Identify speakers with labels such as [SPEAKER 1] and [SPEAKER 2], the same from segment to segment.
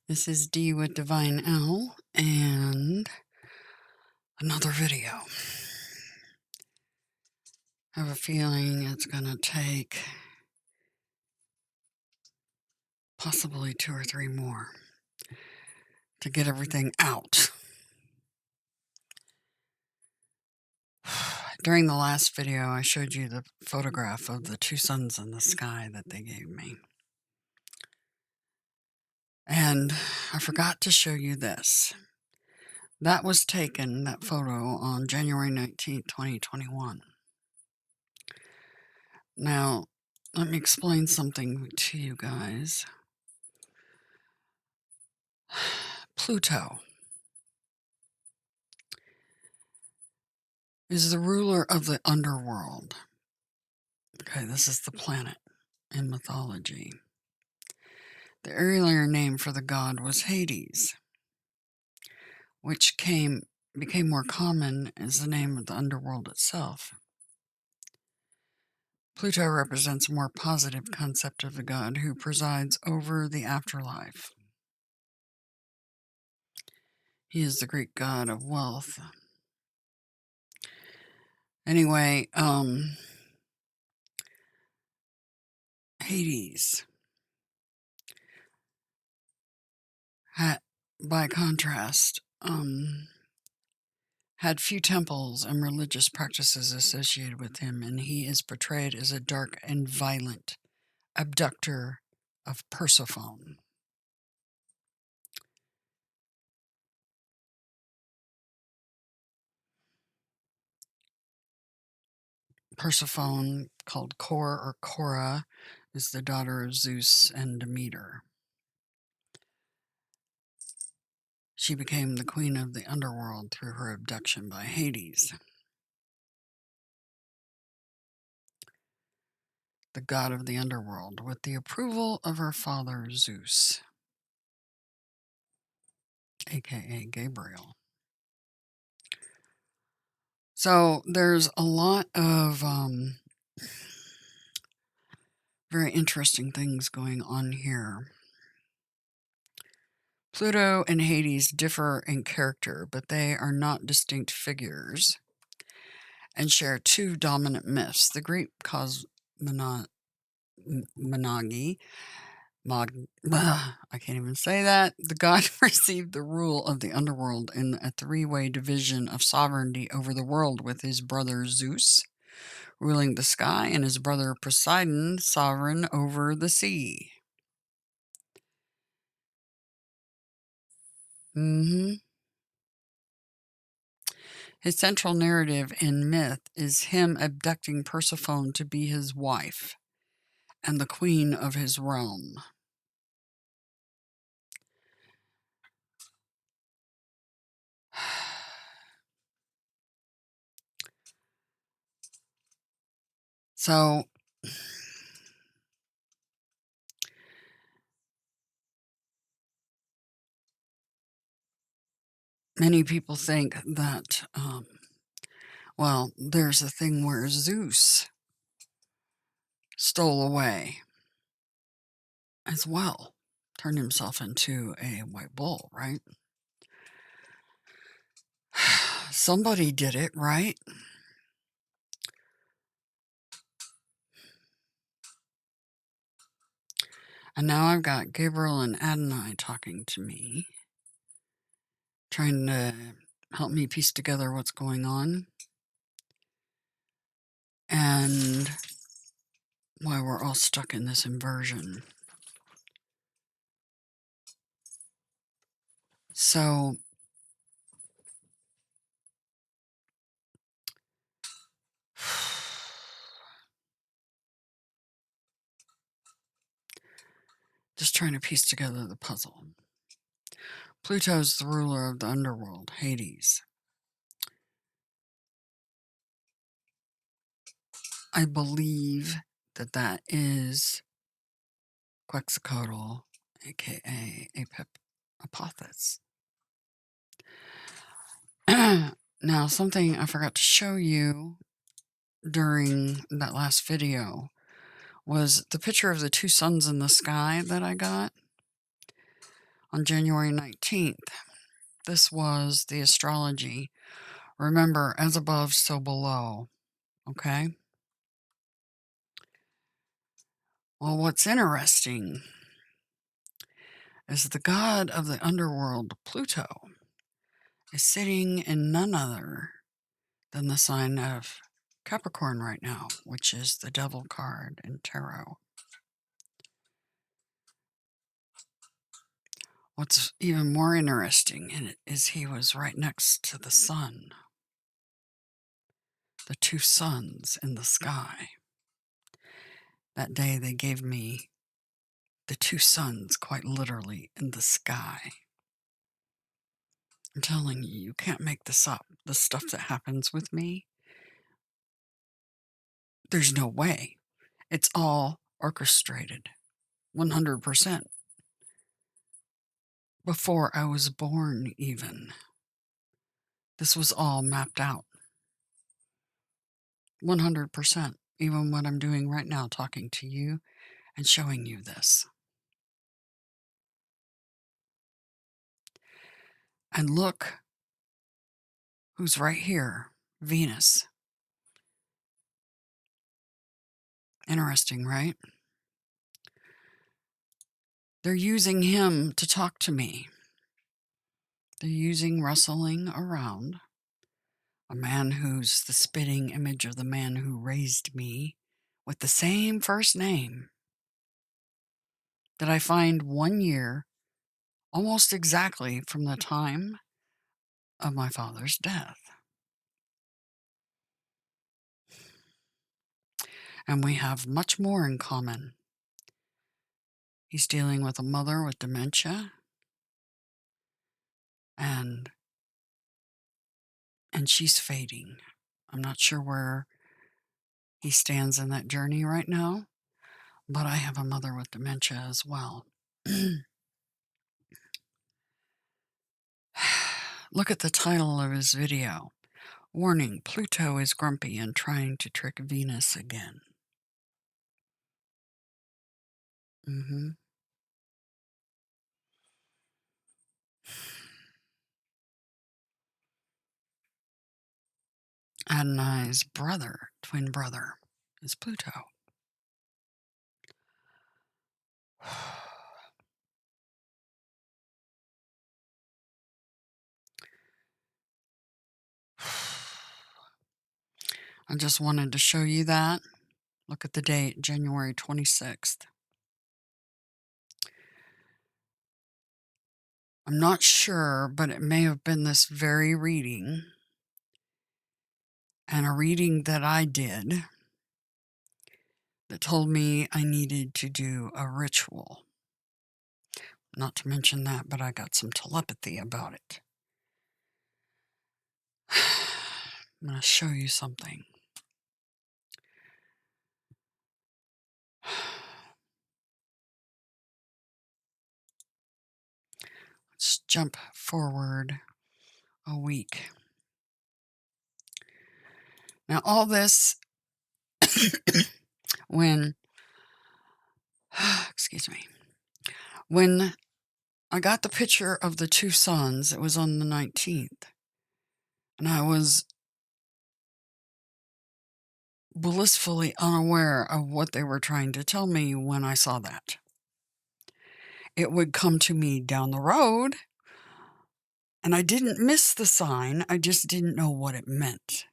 [SPEAKER 1] This is D with Divine Owl and another video. I have a feeling it's going to take possibly 2 or 3 more to get everything out. During the last video, I showed you the photograph of the 2 suns in the sky that they gave me. And I forgot to show you this. That was taken, that photo, on January 19th, 2021. Now, let me explain something to you guys. Pluto is the ruler of the underworld. Okay, this is the planet in mythology. The earlier name for the god was Hades, which became more common as the name of the underworld itself. Pluto represents a more positive concept of the god who presides over the afterlife. He is the Greek god of wealth. Anyway, Hades, by contrast, had few temples and religious practices associated with him, and he is portrayed as a dark and violent abductor of Persephone. Persephone, called Kor or Cora, is the daughter of Zeus and Demeter. She became the queen of the underworld through her abduction by Hades, the god of the underworld, with the approval of her father Zeus, aka Gabriel. So there's a lot of very interesting things going on here. Pluto and Hades differ in character, but they are not distinct figures and share 2 dominant myths. The Greek cosmogony, I can't even say that. The god received the rule of the underworld in a 3-way division of sovereignty over the world, with his brother Zeus ruling the sky and his brother Poseidon sovereign over the sea. His central narrative in myth is him abducting Persephone to be his wife and the queen of his realm. So, many people think that, well, there's a thing where Zeus stole away as well, turned himself into a white bull, right? Somebody did it, right? And now I've got Gabriel and Adonai talking to me, trying to help me piece together what's going on and why we're all stuck in this inversion. So, just trying to piece together the puzzle. Pluto's the ruler of the underworld, Hades. I believe that that is Quetzalcoatl, aka Apep, Apophis. Now, something I forgot to show you during that last video was the picture of the 2 suns in the sky that I got. on January 19th. This was the astrology. Remember, as above, so below. Okay? Well, what's interesting is the god of the underworld, Pluto, is sitting in none other than the sign of Capricorn right now, which is the devil card in tarot. What's even more interesting in it is he was right next to the sun, the two suns in the sky. That day they gave me the two suns quite literally in the sky. I'm telling you, you can't make this up. The stuff that happens with me, there's no way. It's all orchestrated, 100%. Before I was born, even. This was all mapped out. 100%. Even what I'm doing right now, talking to you and showing you this. And look who's right here, Venus. Interesting, right? They're using him to talk to me. They're using wrestling around, a man who's the spitting image of the man who raised me with the same first name that I find 1 year, almost exactly from the time of my father's death. And we have much more in common. He's dealing with a mother with dementia, and she's fading. I'm not sure where he stands in that journey right now, but I have a mother with dementia as well. Look at the title of his video. Warning, Pluto is grumpy and trying to trick Venus again. Adonai's brother, twin brother, is Pluto. I just wanted to show you that. Look at the date, January 26th. I'm not sure, but it may have been this very reading, and a reading that I did that told me I needed to do a ritual. Not to mention that, but I got some telepathy about it. I'm going to show you something. Let's jump forward a week. Now, all this, when, excuse me, when I got the picture of the two suns, it was on the 19th, and I was blissfully unaware of what they were trying to tell me when I saw that. It would come to me down the road, and I didn't miss the sign, I just didn't know what it meant.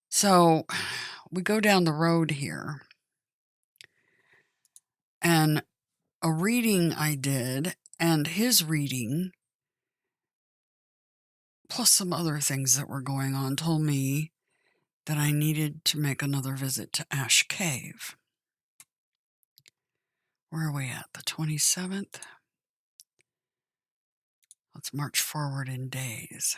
[SPEAKER 1] So we go down the road here, and a reading I did, and his reading, plus some other things that were going on, told me that I needed to make another visit to Ash Cave. Where are we at? The 27th? Let's march forward in days.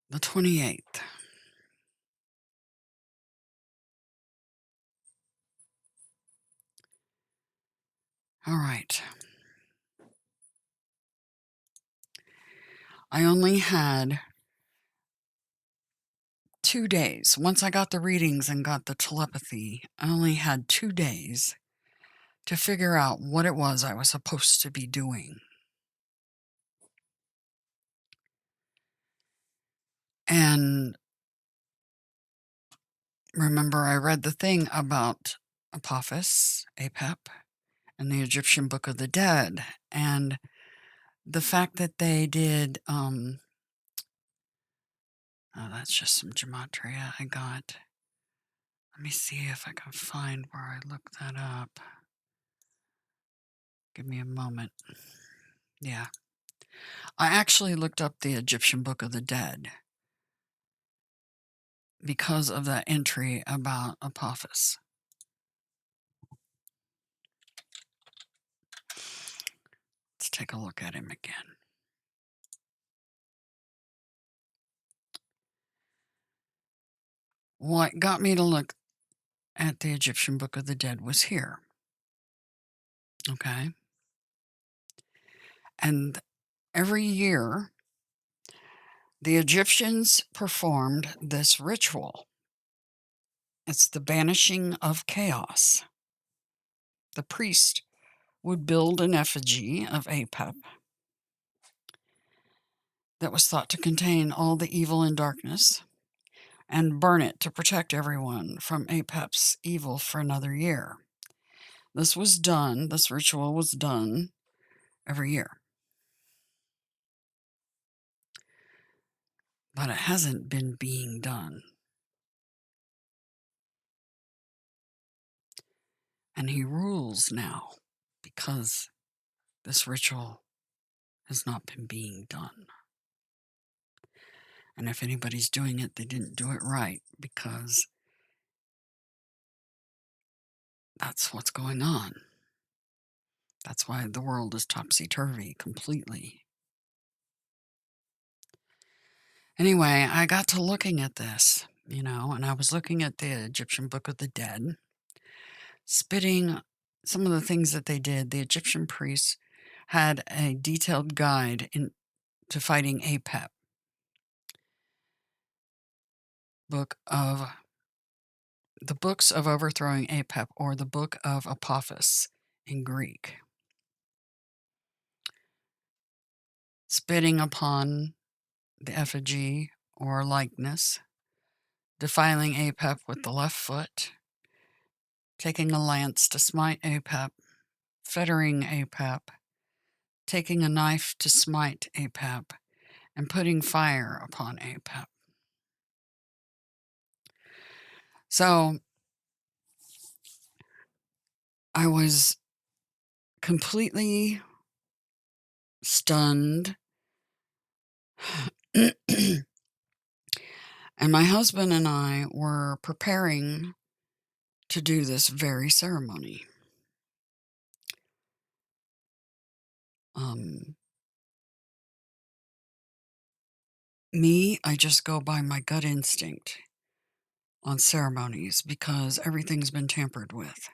[SPEAKER 1] The 28th. All right. I only had 2 days. Once I got the readings and got the telepathy, I only had 2 days to figure out what it was I was supposed to be doing. And remember, I read the thing about Apophis, Apep, and the Egyptian Book of the Dead, and the fact that they did, oh, that's just some gematria I got. Let me see if I can find where I looked that up. Give me a moment. Yeah. I actually looked up the Egyptian Book of the Dead because of that entry about Apophis. Let's take a look at him again. What got me to look at the Egyptian Book of the Dead was here. Okay. And every year, the Egyptians performed this ritual. It's the banishing of chaos. The priest would build an effigy of Apep that was thought to contain all the evil and darkness and burn it to protect everyone from Apep's evil for another year. This ritual was done every year. But it hasn't been being done. And he rules now because this ritual has not been being done. And if anybody's doing it, they didn't do it right, because that's what's going on. That's why the world is topsy-turvy completely. Anyway, I got to looking at this, and I was looking at the Egyptian Book of the Dead, spitting some of the things that they did. The Egyptian priests had a detailed guide to fighting Apep. The books of overthrowing Apep, or the Book of Apophis in Greek. Spitting upon the effigy or likeness, defiling Apep with the left foot, taking a lance to smite Apep, fettering Apep, taking a knife to smite Apep, and putting fire upon Apep. So I was completely stunned. And my husband and I were preparing to do this very ceremony. I just go by my gut instinct on ceremonies because everything's been tampered with.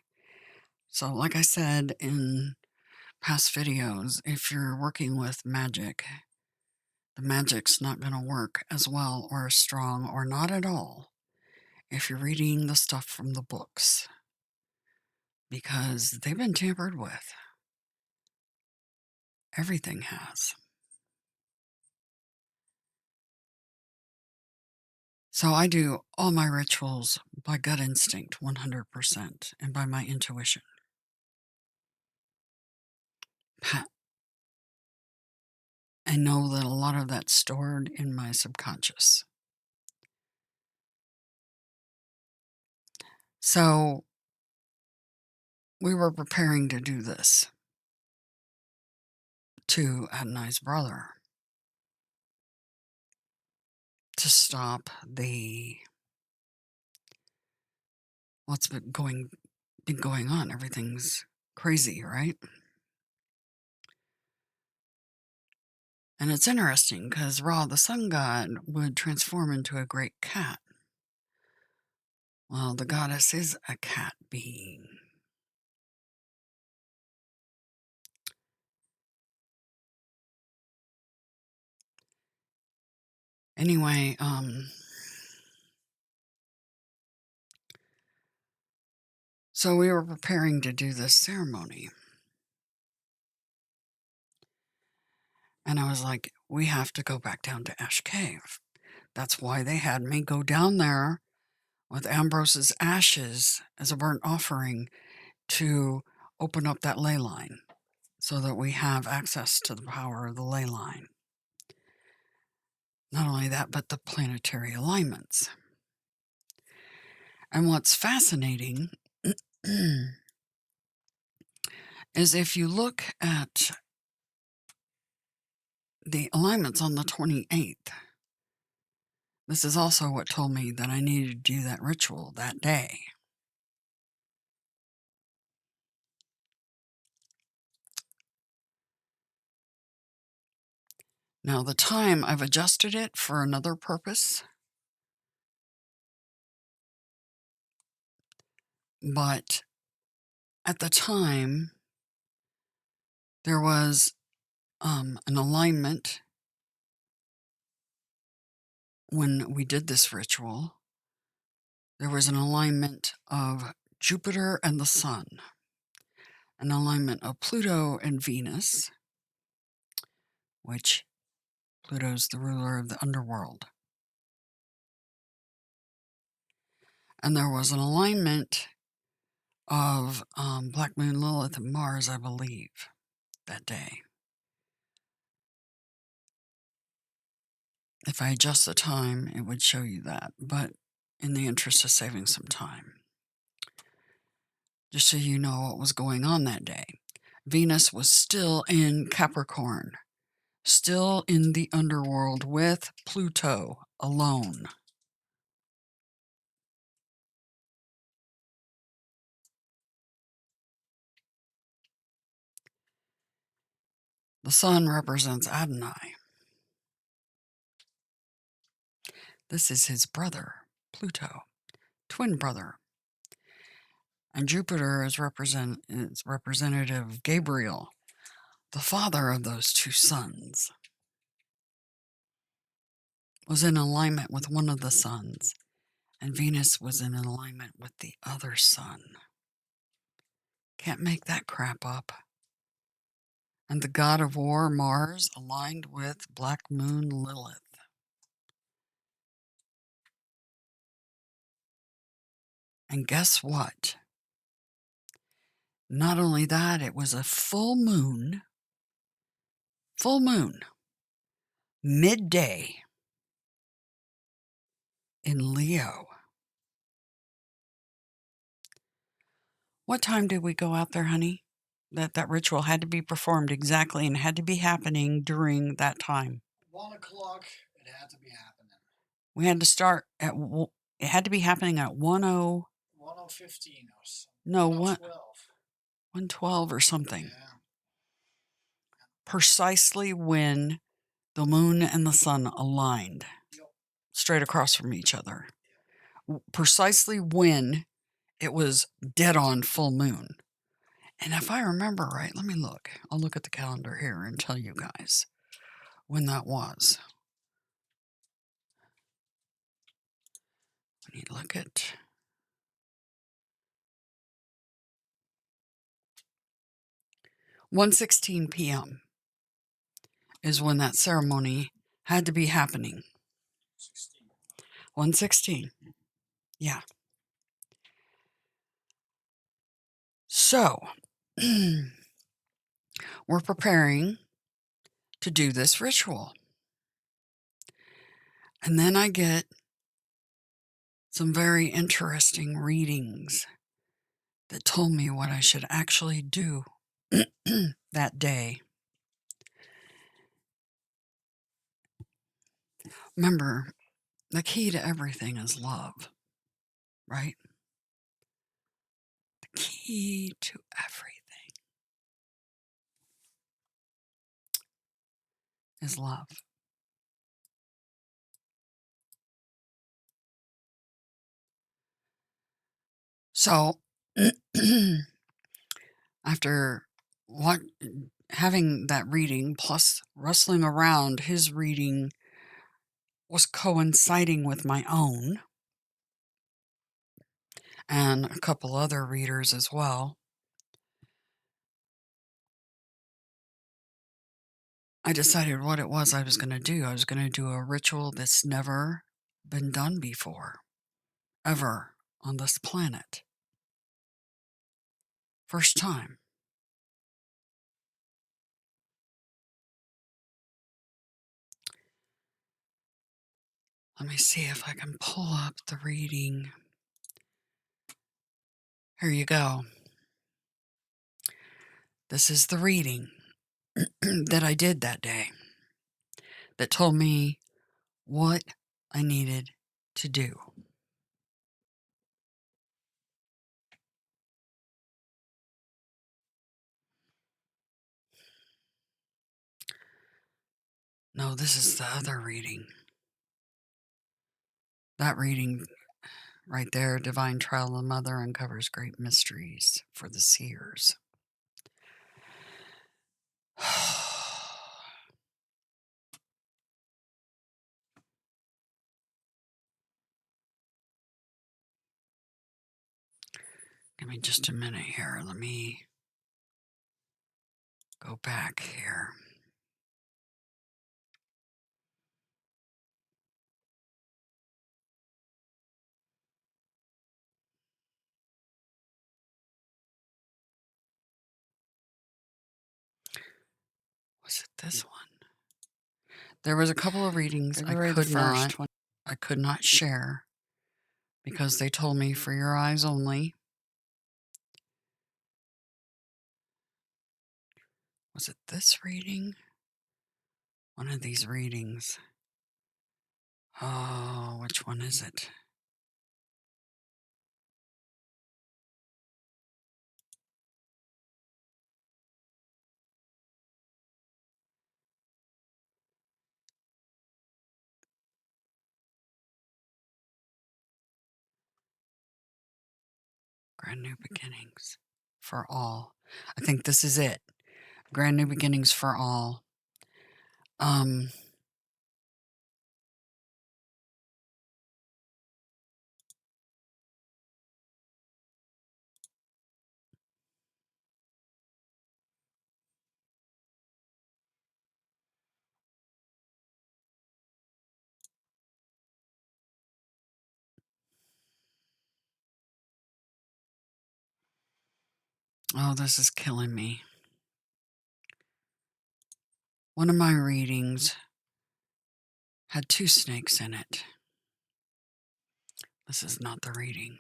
[SPEAKER 1] So like I said in past videos, if you're working with magic, the magic's not going to work as well or as strong or not at all if you're reading the stuff from the books, because they've been tampered with. Everything has. So I do all my rituals by gut instinct, 100%, and by my intuition. I know that a lot of that's stored in my subconscious. So we were preparing to do this to Adonai's brother to stop what's been going on. Everything's crazy, right? And it's interesting because Ra, the sun god, would transform into a great cat. Well, the goddess is a cat being. Anyway, so we were preparing to do this ceremony. And I was like, we have to go back down to Ash Cave. That's why they had me go down there with Ambrose's ashes as a burnt offering to open up that ley line so that we have access to the power of the ley line. Not only that, but the planetary alignments. And what's fascinating is if you look at the alignments on the 28th, this is also what told me that I needed to do that ritual that day. Now, the time, I've adjusted it for another purpose, but at the time, there was an alignment when we did this ritual. There was an alignment of Jupiter and the Sun, an alignment of Pluto and Venus, which Pluto's the ruler of the underworld. And there was an alignment of Black Moon, Lilith, and Mars, I believe, that day. If I adjust the time, it would show you that, but in the interest of saving some time, just so you know what was going on that day. Venus was still in Capricorn, still in the underworld with Pluto alone. The Sun represents Adonai. This is his brother, Pluto, twin brother. And Jupiter is representative of Gabriel, the father of those two sons. Was in alignment with one of the sons, and Venus was in alignment with the other sun. Can't make that crap up. And the god of war, Mars, aligned with Black Moon Lilith. And guess what? Not only that, it was a full moon, midday in Leo. What time did we go out there, honey? That ritual had to be performed exactly and had to be happening during that time.
[SPEAKER 2] 1 o'clock, it had to be happening.
[SPEAKER 1] We had to start at, it had to be happening at 10:15
[SPEAKER 2] or something.
[SPEAKER 1] No,
[SPEAKER 2] 1:12.
[SPEAKER 1] 1:12 or something.
[SPEAKER 2] Yeah.
[SPEAKER 1] Precisely when the moon and the sun aligned,
[SPEAKER 2] Yep.
[SPEAKER 1] straight across from each other. Precisely when it was dead on full moon. And if I remember right, let me look. I'll look at the calendar here and tell you guys when that was. When you look at 1:16 p.m. is when that ceremony had to be happening. 1:16. Yeah. So, we're preparing to do this ritual. And then I get some very interesting readings that told me what I should actually do that day. Remember, the key to everything is love, right? The key to everything is love. So, after having that reading plus wrestling around his reading was coinciding with my own and a couple other readers as well. I decided what it was I was going to do. I was going to do a ritual that's never been done before, ever on this planet. First time. Let me see if I can pull up the reading. Here you go. This is the reading that I did that day that told me what I needed to do. No, this is the other reading. That reading right there, Divine Trial of the Mother uncovers great mysteries for the seers. Give me just a minute here. Let me go back here. Was it this one? There was a couple of readings
[SPEAKER 2] February
[SPEAKER 1] I
[SPEAKER 2] the
[SPEAKER 1] could
[SPEAKER 2] 1st,
[SPEAKER 1] not share because they told me for your eyes only. Was it this reading? One of these readings. Oh, which one is it? Grand New Beginnings for All. I think this is it. Grand New Beginnings for All. Oh, this is killing me. One of my readings had 2 snakes in it. This is not the reading.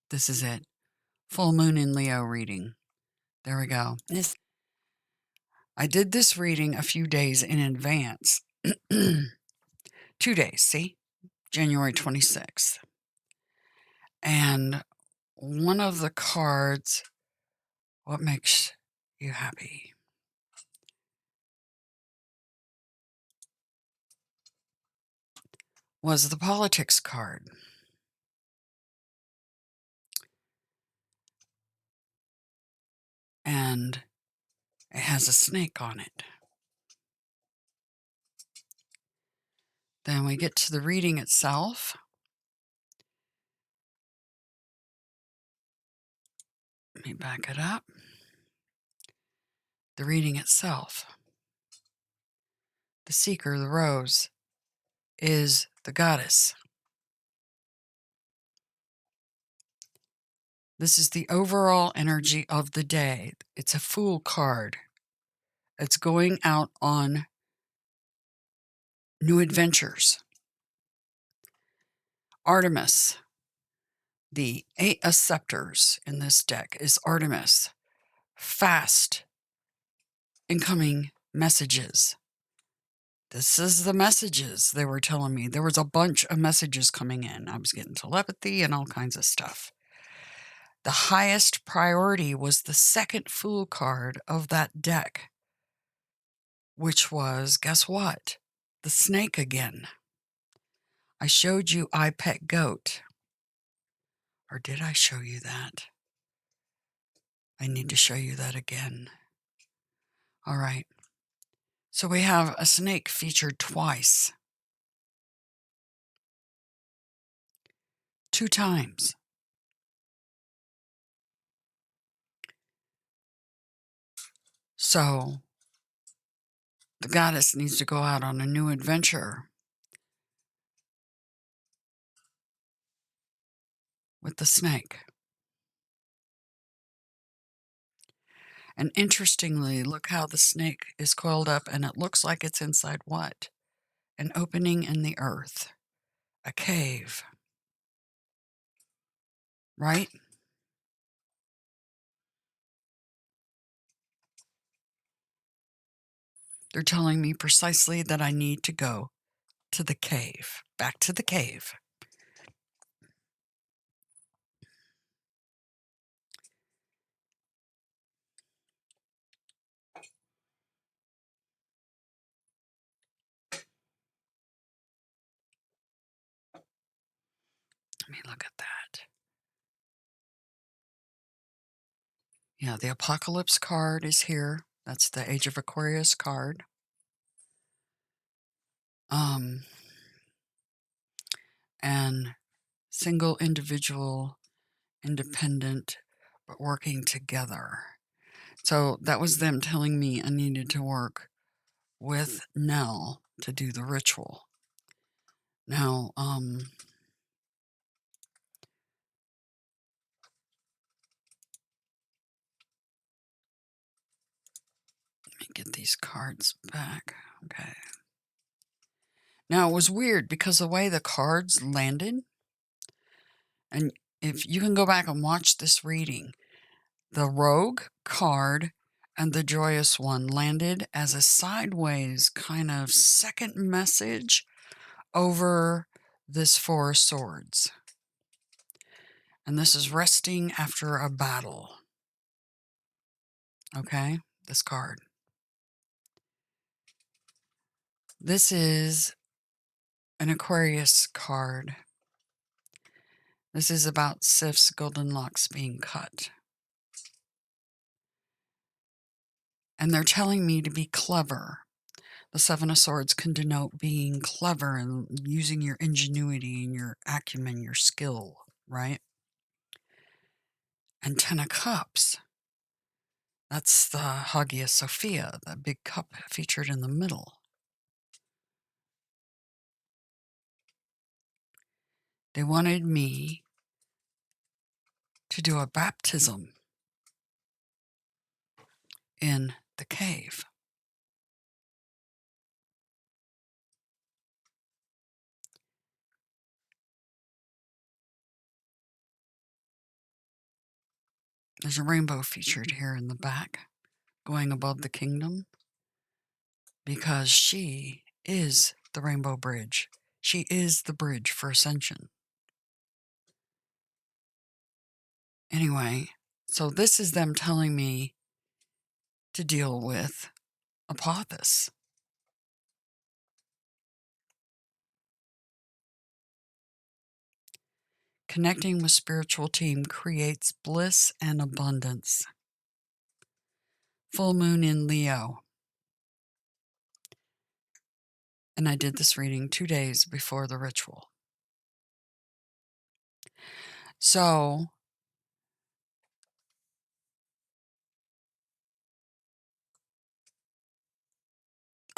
[SPEAKER 1] This is it. Full Moon in Leo reading. There we go. I did this reading a few days in advance. 2 days, see? January 26th. And one of the cards, what makes you happy? Was the politics card. And it has a snake on it. Then we get to the reading itself. Let me back it up. The reading itself. The seeker, the rose, is the goddess. This is the overall energy of the day. It's a Fool card. It's going out on new adventures. Artemis. The 8 of Scepters in this deck is Artemis. Fast incoming messages. This is the messages they were telling me. There was a bunch of messages coming in. I was getting telepathy and all kinds of stuff. The highest priority was the second Fool card of that deck, which was, guess what? The snake again. I showed you I Pet Goat. Or did I show you that? I need to show you that again. All right. So we have a snake featured twice. 2 times. So the goddess needs to go out on a new adventure with the snake. And interestingly, look how the snake is coiled up, and it looks like it's inside what? An opening in the earth, a cave, right? They're telling me precisely that I need to go to the cave, back to the cave. Let me look at that. Yeah, the Apocalypse card is here. That's the Age of Aquarius card. And single, individual, independent, but working together. So that was them telling me I needed to work with Nell to do the ritual. Now, let me get these cards back. Okay. Now, it was weird because the way the cards landed, and if you can go back and watch this reading, the Rogue card and the Joyous one landed as a sideways kind of second message over this Four of Swords. And this is resting after a battle. Okay, this card. This is an Aquarius card. This is about Sif's golden locks being cut. And they're telling me to be clever. The Seven of Swords can denote being clever and using your ingenuity and your acumen, your skill, right? And Ten of Cups. That's the Hagia Sophia, that big cup featured in the middle. They wanted me to do a baptism in the cave. There's a rainbow featured here in the back, going above the kingdom, because she is the Rainbow Bridge. She is the bridge for ascension. Anyway, so this is them telling me to deal with Apophis. Connecting with spiritual team creates bliss and abundance. Full moon in Leo. And I did this reading 2 days before the ritual. So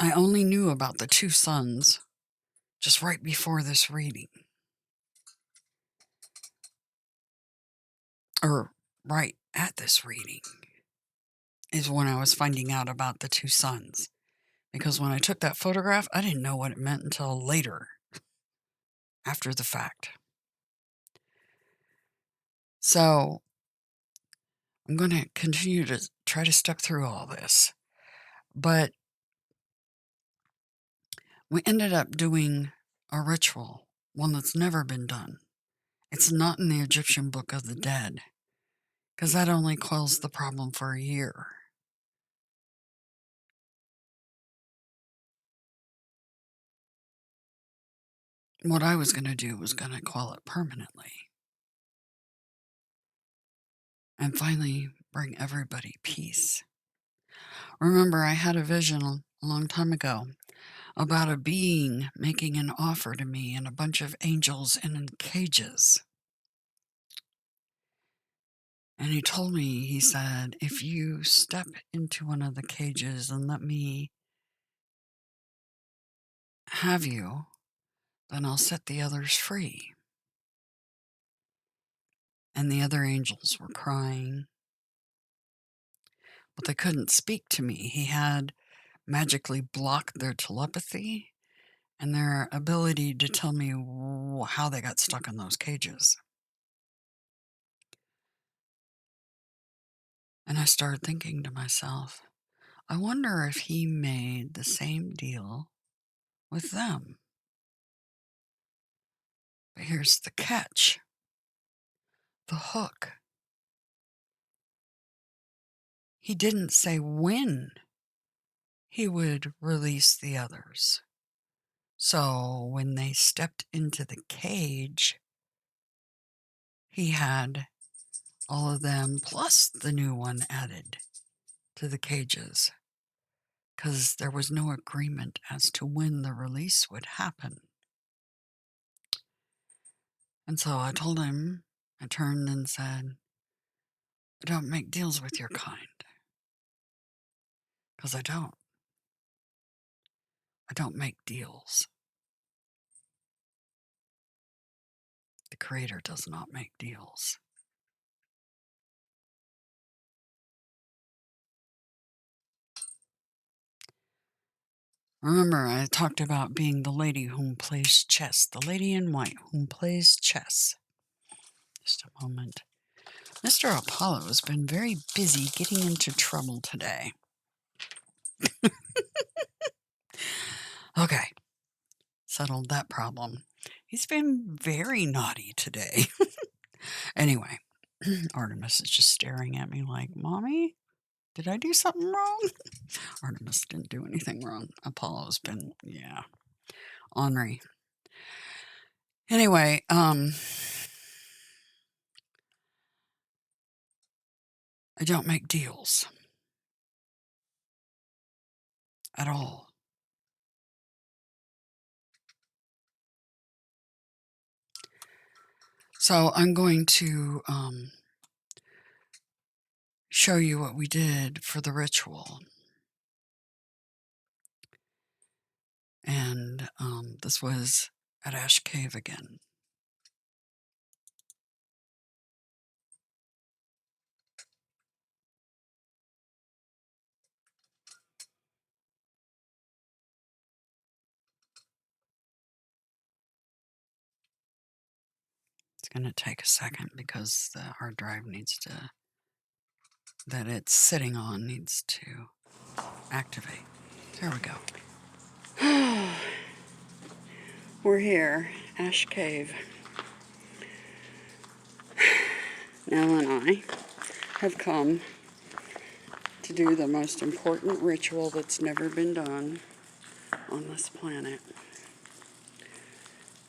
[SPEAKER 1] I only knew about the 2 suns just right before this reading. Or right at this reading is when I was finding out about the 2 suns. Because when I took that photograph, I didn't know what it meant until later, after the fact. So I'm going to continue to try to step through all this. But we ended up doing a ritual, one that's never been done. It's not in the Egyptian Book of the Dead, because that only quells the problem for a year. What I was going to do was going to quell it permanently. And finally bring everybody peace. Remember, I had a vision a long time ago about a being making an offer to me and a bunch of angels in cages. And he told me, he said, if you step into one of the cages and let me have you, then I'll set the others free. And the other angels were crying, but they couldn't speak to me. He had magically blocked their telepathy and their ability to tell me how they got stuck in those cages. And I started thinking to myself, I wonder if he made the same deal with them. But here's the catch, the hook. He didn't say when he would release the others. So when they stepped into the cage, he had all of them plus the new one added to the cages, because there was no agreement as to when the release would happen. And so I told him, I turned and said, I don't make deals with your kind. Because I don't. I don't make deals. The Creator does not make deals. Remember, I talked about being the lady whom plays chess, the lady in white whom plays chess. Just a moment. Mr. Apollo has been very busy getting into trouble today. Okay, settled that problem. He's been very naughty today. Anyway, Artemis is just staring at me like, Mommy, did I do something wrong? Artemis didn't do anything wrong. Apollo's been, ornery. Anyway, I don't make deals at all. So I'm going to show you what we did for the ritual. And this was at Ash Cave again. It's going to take a second because the hard drive that it's sitting on needs to activate. There we go. We're here, Ash Cave. Nell and I have come to do the most important ritual that's never been done on this planet.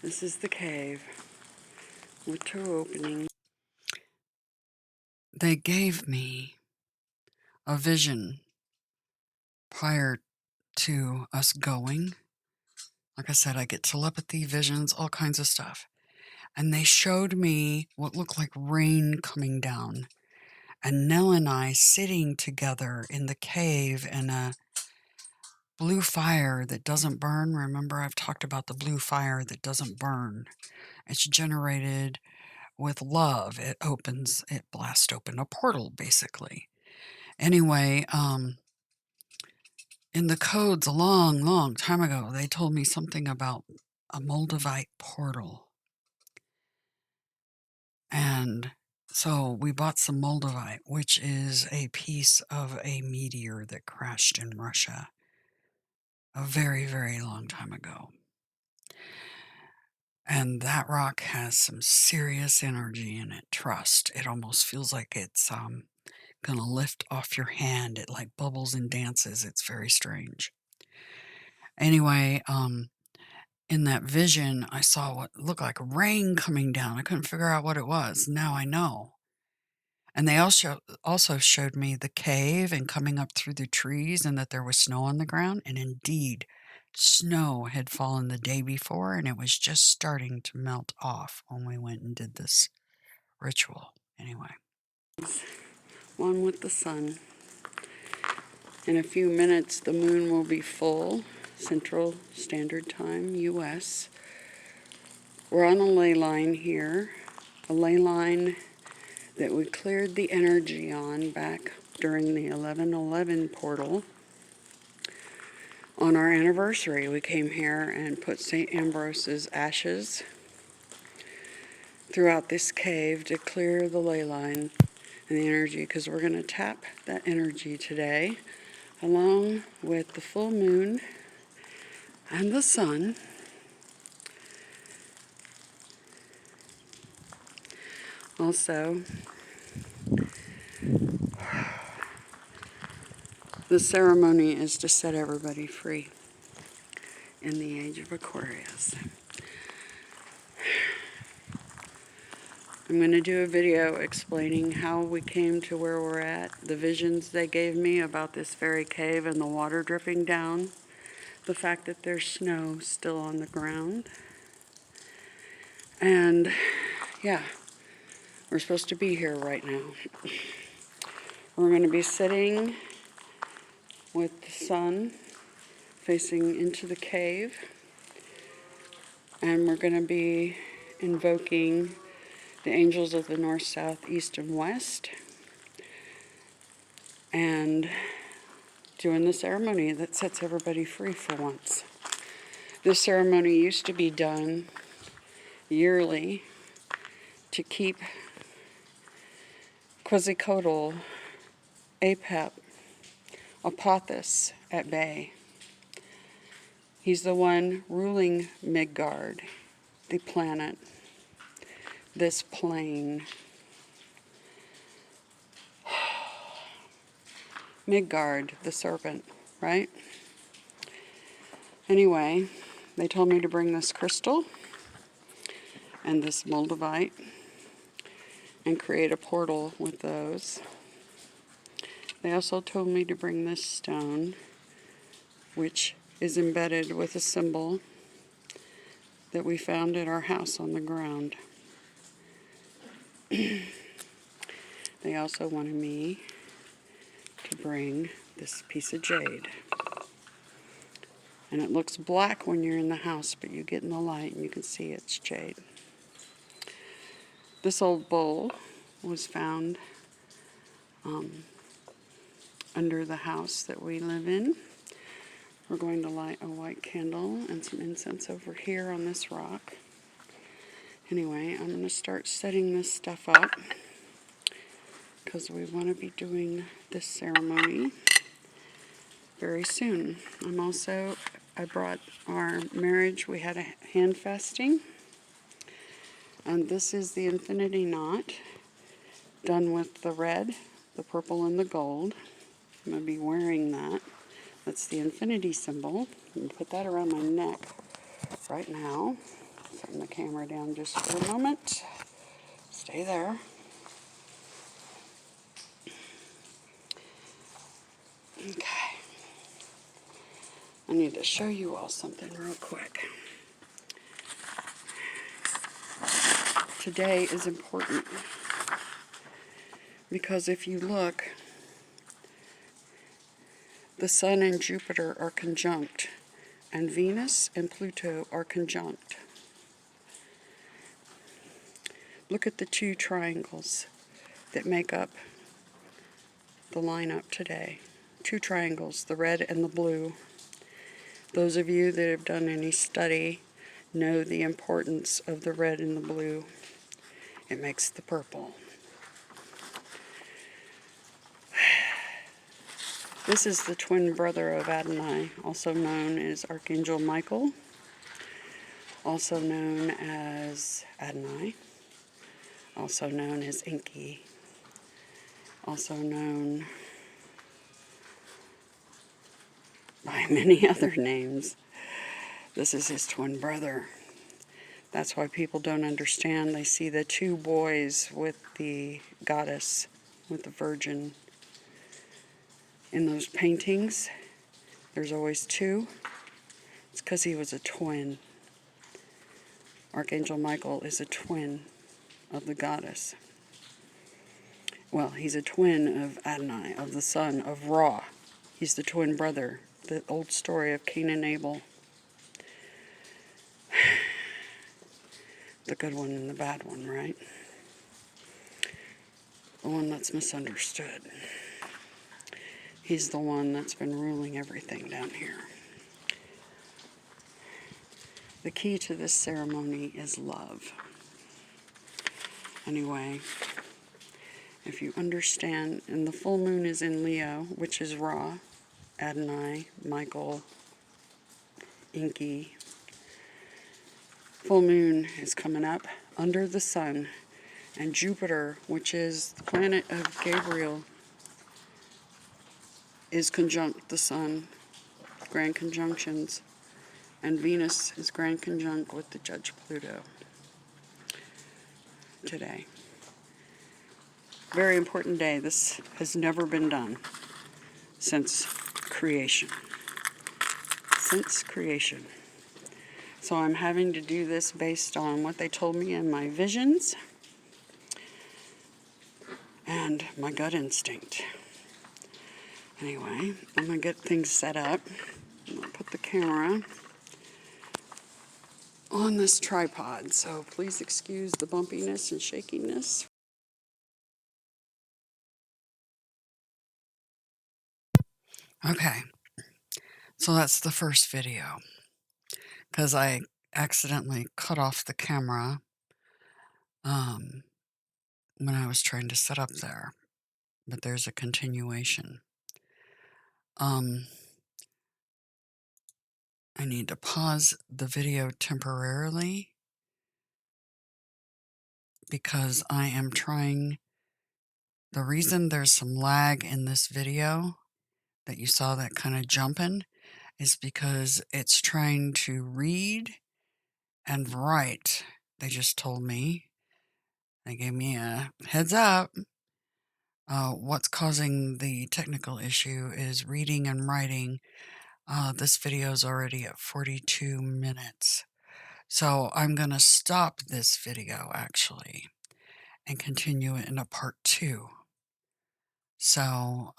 [SPEAKER 1] This is the cave with 2 openings. They gave me a vision prior to us going. Like I said, I get telepathy, visions, all kinds of stuff. And they showed me what looked like rain coming down. And Nell and I sitting together in the cave in a blue fire that doesn't burn. Remember, I've talked about the blue fire that doesn't burn. It's generated with love. It blasts open a portal, basically. Anyway, in the codes a long, long time ago, they told me something about a Moldavite portal. And so we bought some Moldavite, which is a piece of a meteor that crashed in Russia a very, very long time ago. And that rock has some serious energy in it. Trust. It almost feels like it's going to lift off your hand. It like bubbles and dances. It's very strange. Anyway, in that vision, I saw what looked like rain coming down. I couldn't figure out what it was. Now I know. And they also showed me the cave and coming up through the trees and that there was snow on the ground. And indeed, snow had fallen the day before and it was just starting to melt off when we went and did this ritual. Anyway, one with the sun. In a few minutes, the moon will be full, Central Standard Time, U.S. We're on a ley line here, a ley line that we cleared the energy on back during the 11/11 portal. On our anniversary, we came here and put St. Ambrose's ashes throughout this cave to clear the ley line and the energy, because we're going to tap that energy today, along with the full moon and the sun. Also, the ceremony is to set everybody free in the age of Aquarius. I'm going to do a video explaining how we came to where we're at, the visions they gave me about this very cave and the water dripping down, the fact that there's snow still on the ground. And yeah, we're supposed to be here right now. We're going to be sitting with the sun facing into the cave, and we're going to be invoking the angels of the north, south, east, and west, and doing the ceremony that sets everybody free for once. This ceremony used to be done yearly to keep Quetzalcoatl, Apep, Apophis at bay. He's the one ruling Midgard, the planet, this plane. Midgard, the serpent, right? Anyway, they told me to bring this crystal and this moldavite and create a portal with those. They also told me to bring this stone, which is embedded with a symbol that we found at our house on the ground. They also wanted me to bring this piece of jade. And it looks black when you're in the house, but you get in the light and you can see it's jade. This old bowl was found under the house that we live in. We're going to light a white candle and some incense over here on this rock. Anyway, I'm going to start setting this stuff up because we want to be doing this ceremony very soon. I brought our marriage, we had a hand fasting. And this is the infinity knot done with the red, the purple, and the gold. I'm going to be wearing that. That's the infinity symbol. I'm going to put that around my neck right now. Setting the camera down just for a moment. Stay there. Okay. I need to show you all something real quick. Today is important because if you look, the Sun and Jupiter are conjunct, and Venus and Pluto are conjunct. Look at the two triangles that make up the lineup today. Two triangles, the red and the blue. Those of you that have done any study know the importance of the red and the blue. It makes the purple. This is the twin brother of Adonai, also known as Archangel Michael, also known as Adonai, also known as Enki, also known by many other names. This is his twin brother. That's why people don't understand. They see the two boys with the goddess with the Virgin in those paintings. There's always two. It's because he was a twin. Archangel Michael is a twin of the goddess. Well, he's a twin of Adonai, of the son of Ra. He's the twin brother. The old story of Cain and Abel. The good one and the bad one, right? The one that's misunderstood. He's the one that's been ruling everything down here. The key to this ceremony is love. Anyway, if you understand, and the full moon is in Leo, which is Ra, Adonai, Michael, Inky. Full moon is coming up under the sun, and Jupiter, which is the planet of Gabriel, is conjunct the sun, grand conjunctions, and Venus is grand conjunct with the Judge Pluto today. Very important day. This has never been done since creation. Since creation. So I'm having to do this based on what they told me in my visions and my gut instinct. Anyway, I'm going to get things set up. I'm going to put the camera on this tripod, so please excuse the bumpiness and shakiness. Okay, so that's the first video, because I accidentally cut off the camera when I was trying to set up there, but there's a continuation. I need to pause the video temporarily because I am trying. The reason there's some lag in this video that you saw that kind of jumping is because it's trying to read and write. They just told me, they gave me a heads up. What's causing the technical issue is reading and writing. This video is already at 42 minutes. So I'm going to stop this video actually and continue it in a part 2. So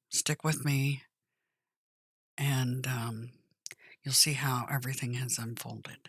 [SPEAKER 1] stick with me and you'll see how everything has unfolded.